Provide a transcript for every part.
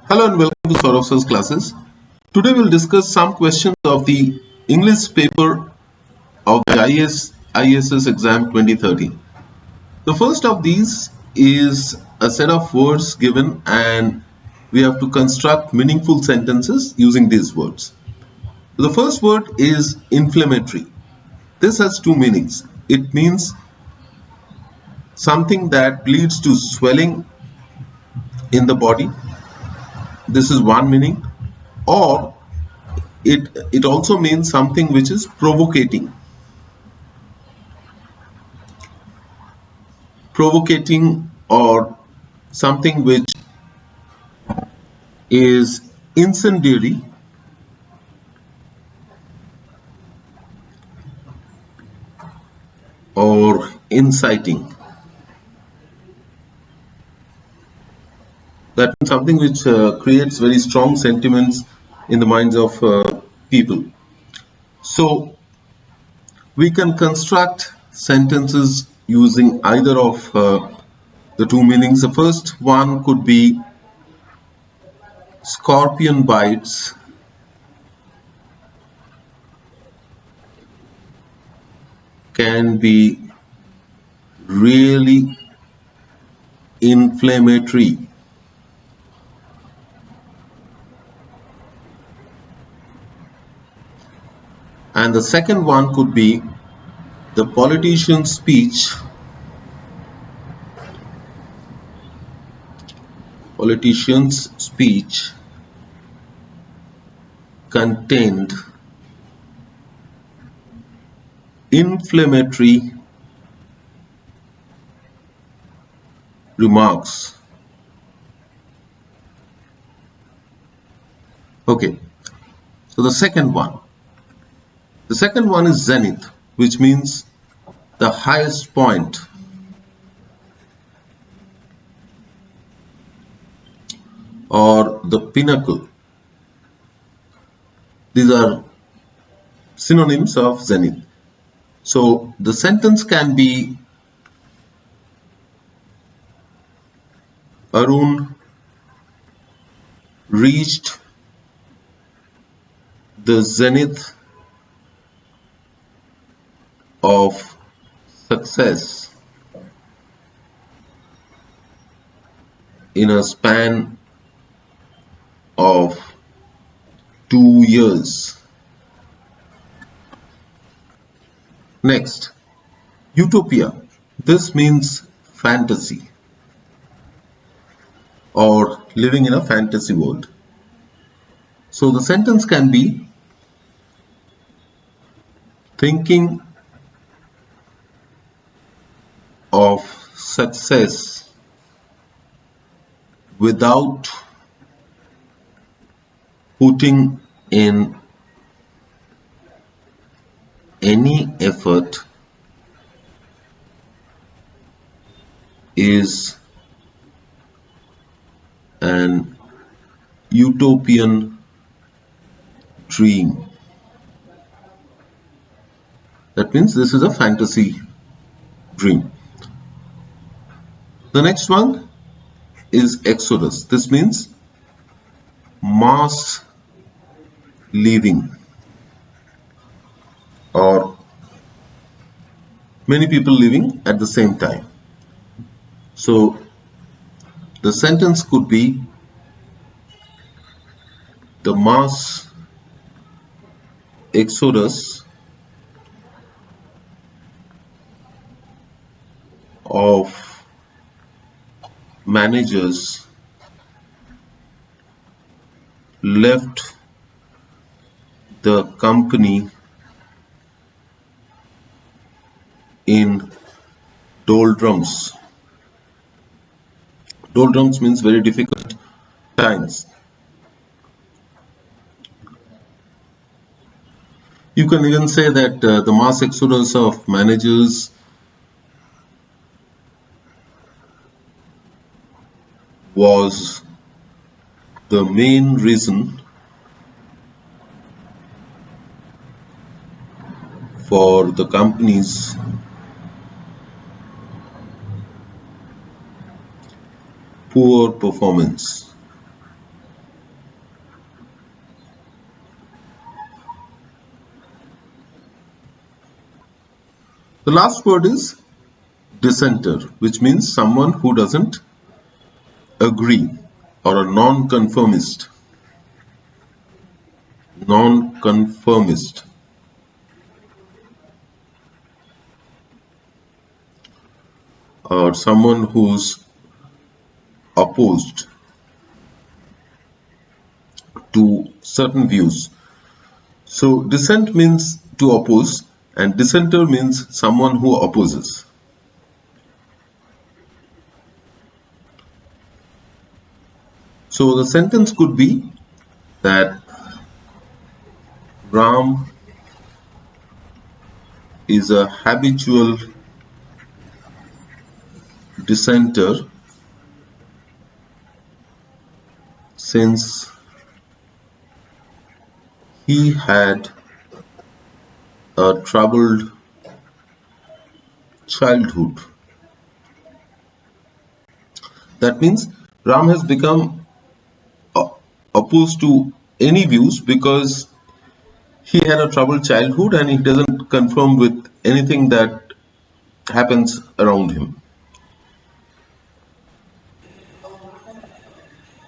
Hello and welcome to Saurav's classes. Today we'll discuss some questions of the English paper of the ISS exam 2013. The first of these is a set of words given and we have to construct meaningful sentences using these words. The first word is inflammatory. This has two meanings. It means something that leads to swelling in the body. This is one meaning. Or it also means something which is provocating or something which is incendiary or inciting. That means something which creates very strong sentiments in the minds of people. So we can construct sentences using either of the two meanings. The first one could be scorpion bites can be really inflammatory. And the second one could be the politician's speech contained inflammatory remarks. Okay, so the second one is zenith, which means the highest point or the pinnacle. These are synonyms of zenith. So the sentence can be Arun reached the zenith of success in a span of 2 years. Next, utopia. This means fantasy or living in a fantasy world. So the sentence can be thinking of success without putting in any effort is an utopian dream. That means this is a fantasy dream. The next one is exodus. This means mass leaving or many people living at the same time. So the sentence could be the mass exodus of managers left the company in doldrums. Doldrums means very difficult times. You can even say that the mass exodus of managers was the main reason for the company's poor performance. The last word is dissenter, which means someone who doesn't agree, or a nonconformist. Nonconformist, or someone who's opposed to certain views. So dissent means to oppose, and dissenter means someone who opposes. So the sentence could be that Ram is a habitual dissenter since he had a troubled childhood. That means Ram has become opposed to any views because he had a troubled childhood and he doesn't conform with anything that happens around him.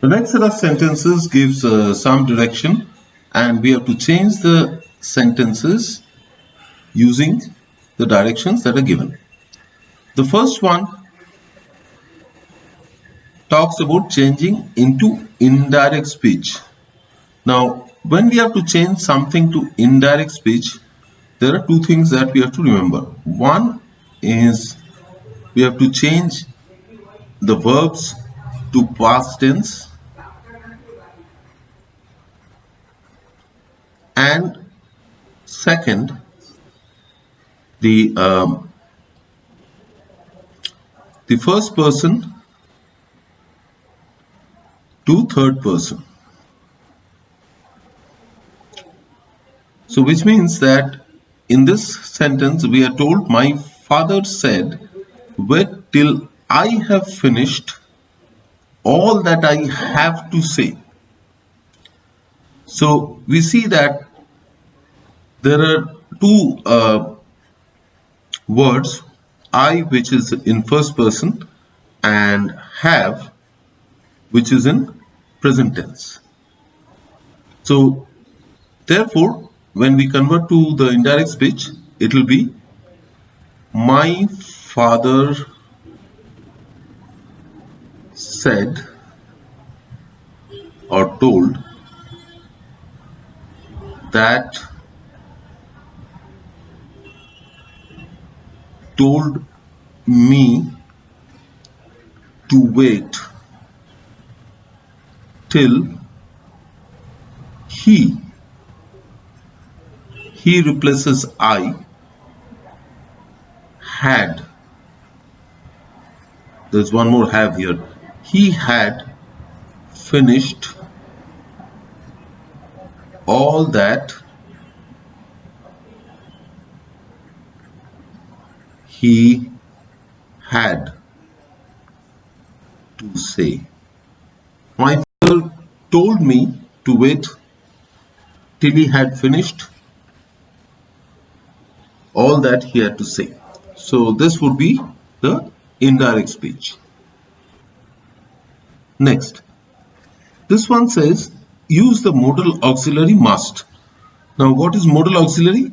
The next set of sentences gives some direction, and we have to change the sentences using the directions that are given. The first one talks about changing into indirect speech. Now, when we have to change something to indirect speech, there are two things that we have to remember. One is we have to change the verbs to past tense, and second, the first person to third person. So which means that in this sentence we are told, my father said, wait till I have finished all that I have to say. So we see that there are two words, I, which is in first person, and have, which is in present tense. So therefore, when we convert to the indirect speech, it will be my father said or told that told me to wait till he replaces I had, there's one more have here, he had finished all that he had to say. My father told me to wait till he had finished all that he had to say. So this would be the indirect speech. Next, this one says use the modal auxiliary must. Now what is modal auxiliary?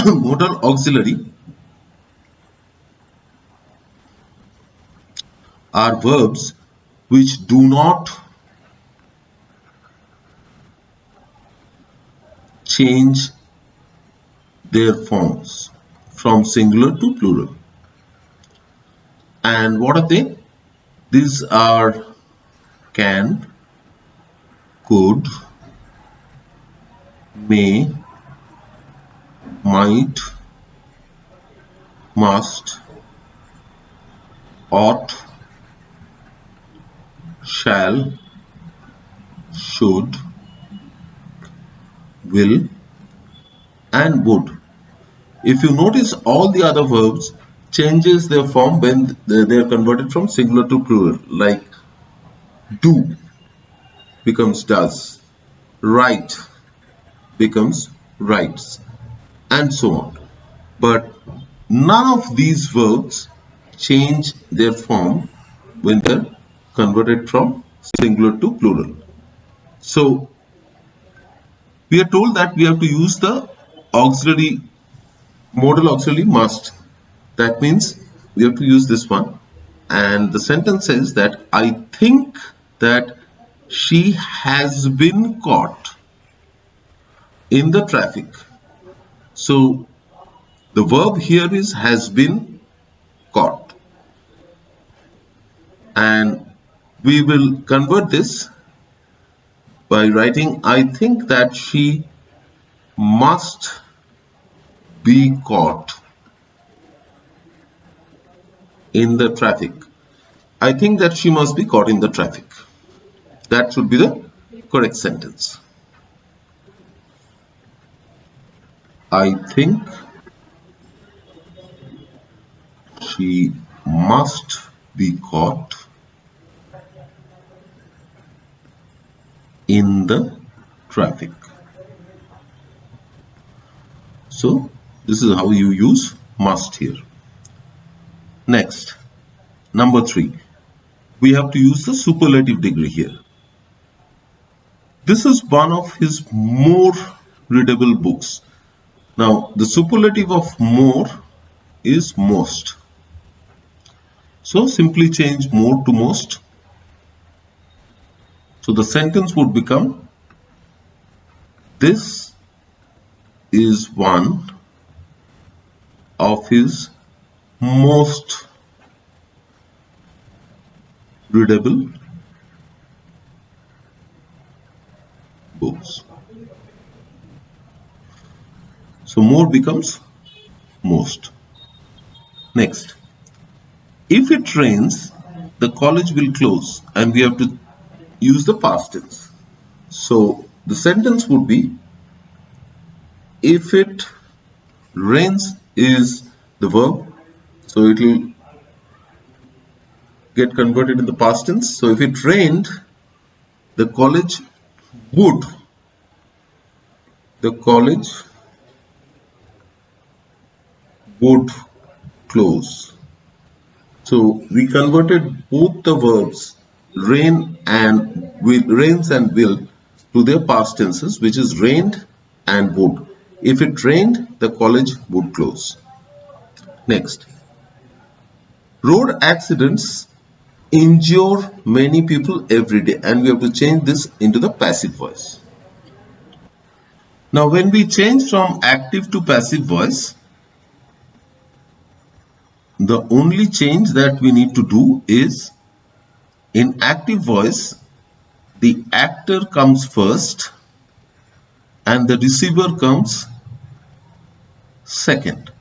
Modal auxiliary are verbs which do not change their forms from singular to plural. And what are they? These are can, could, may, might, must, ought, shall, should, will, and would. If you notice, all the other verbs changes their form when they are converted from singular to plural, like do becomes does, write becomes writes, and so on. but none of these verbs change their form when they're converted from singular to plural. So we are told that we have to use the auxiliary, modal auxiliary must. That means we have to use this one. And the sentence says that I think that she has been caught in the traffic. So the verb here is has been caught. And we will convert this by writing I think that she must be caught in the traffic. I think that she must be caught in the traffic. That should be the correct sentence. I think she must be caught in the traffic. So this is how you use must here. Next, number 3. We have to use the superlative degree here. This is one of his more readable books. Now, the superlative of more is most. So, simply change more to most. So, the sentence would become, this is one of his most readable books. So, more becomes most. Next, if it rains, the college will close, and we have to use the past tense. So the sentence would be, if it rains is the verb, so it will get converted in the past tense. So if it rained, the college would close. So we converted both the verbs rain and will, rains and will, to their past tenses, which is rained and would. If it rained, the college would close. Next, road accidents injure many people every day, and we have to change this into the passive voice. Now, when we change from active to passive voice, the only change that we need to do is, in active voice, the actor comes first and the receiver comes second.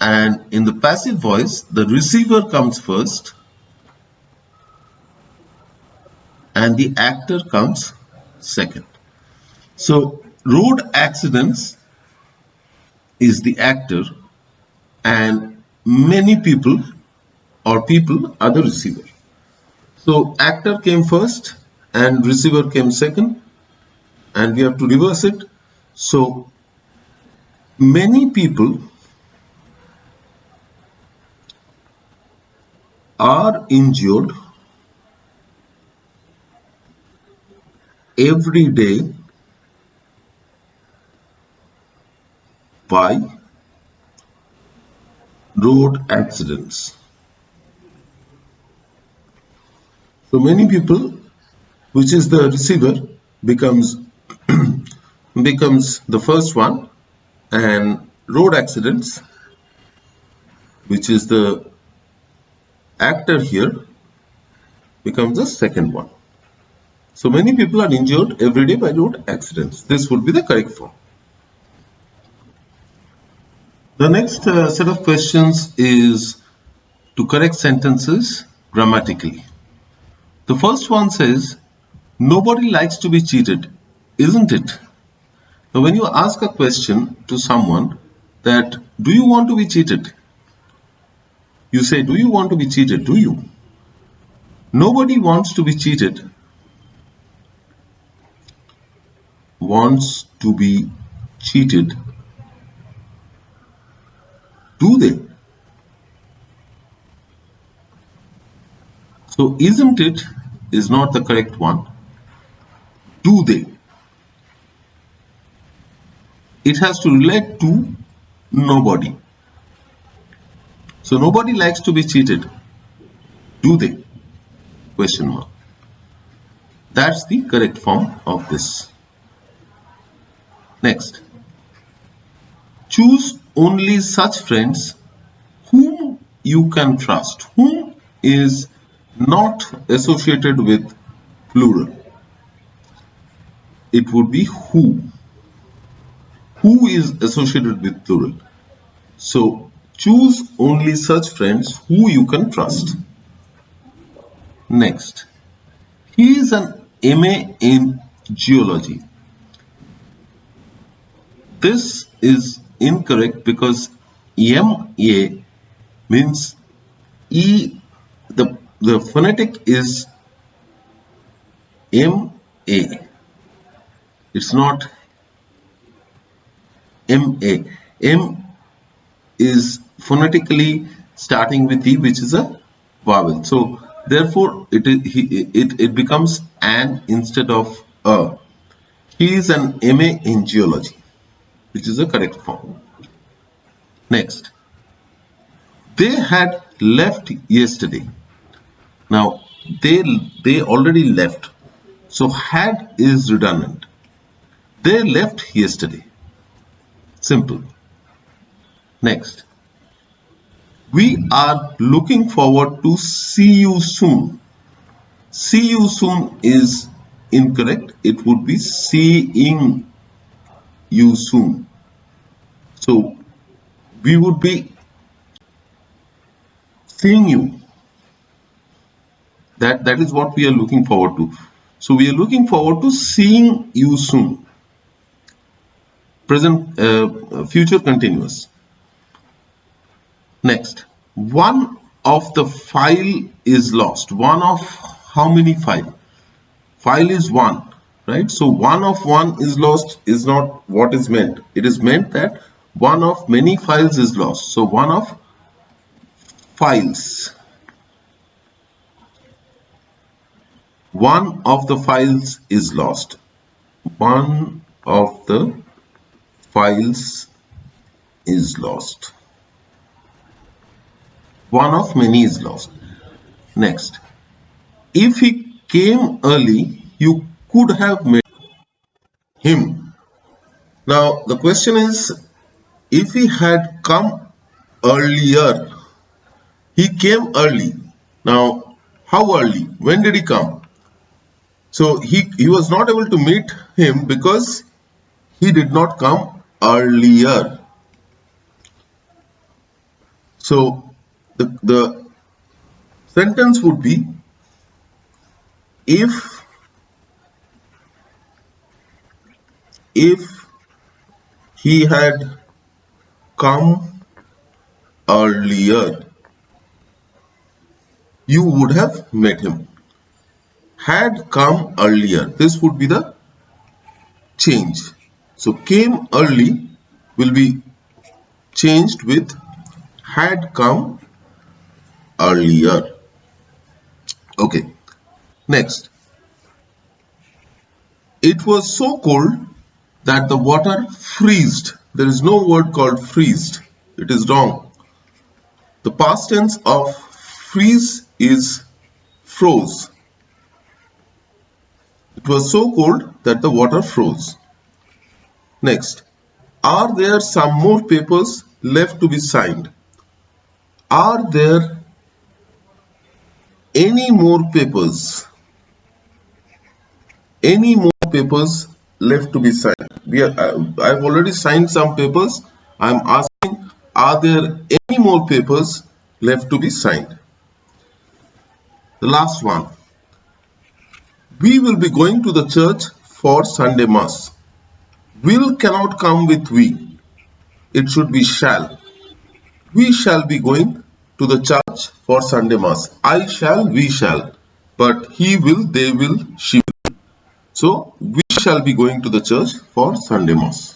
And in the passive voice, the receiver comes first and the actor comes second. So, road accidents is the actor and many people or people are the receiver. So, actor came first and receiver came second, and we have to reverse it. So, many people are injured every day by road accidents. So many people, which is the receiver, becomes the first one, and road accidents, which is the actor here, becomes the second one. So many people are injured every day by road accidents. This would be the correct form. The next set of questions is to correct sentences grammatically. The first one says, nobody likes to be cheated, isn't it? Now, when you ask a question to someone that, do you want to be cheated? You say, do you want to be cheated? Do you? Nobody wants to be cheated. Wants to be cheated Do they? So isn't it is not the correct one. Do they? It has to relate to nobody. So nobody likes to be cheated. Do they? Question mark. That's the correct form of this. Next. Choose only such friends whom you can trust. Whom is not associated with plural. It would be who. Who is associated with plural. So choose only such friends who you can trust. Next. He is an MA in geology. This is incorrect because MA means E, the phonetic is MA. It's not MA. M is phonetically starting with E, which is a vowel. So therefore it becomes an instead of a. He is an MA in geology, which is the correct form. Next. They had left yesterday. Now they already left. So had is redundant. They left yesterday. Simple. Next. We are looking forward to see you soon. See you soon is incorrect. It would be seeing you soon. So we would be seeing you. That is what we are looking forward to. So we are looking forward to seeing you soon. Present, future continuous. Next, one of the file is lost. One of how many file? File is one, right? So one of one is lost is not what is meant. It is meant that one of many files is lost. So one of files. One of the files is lost. One of the files is lost. One of many is lost. Next, if he came early, you could have met him. Now the question is, if he had come earlier, he came early. Now how early? When did he come? So he was not able to meet him because he did not come earlier. So the sentence would be, if he had come earlier, you would have met him. Had come earlier, this would be the change. So came early will be changed with had come earlier. Okay, next. It was so cold that the water freezed. There is no word called freezed. It is wrong. The past tense of freeze is froze. It was so cold that the water froze. Next. Are there some more papers left to be signed? Are there any more papers? Any more papers left to be signed? I've already signed some papers. I'm asking, are there any more papers left to be signed? The last one. We will be going to the church for Sunday Mass. Will cannot come with we. It should be shall. We shall be going to the church for Sunday Mass. I shall, we shall. But he will, they will, she will. So we shall be going to the church for Sunday Mass.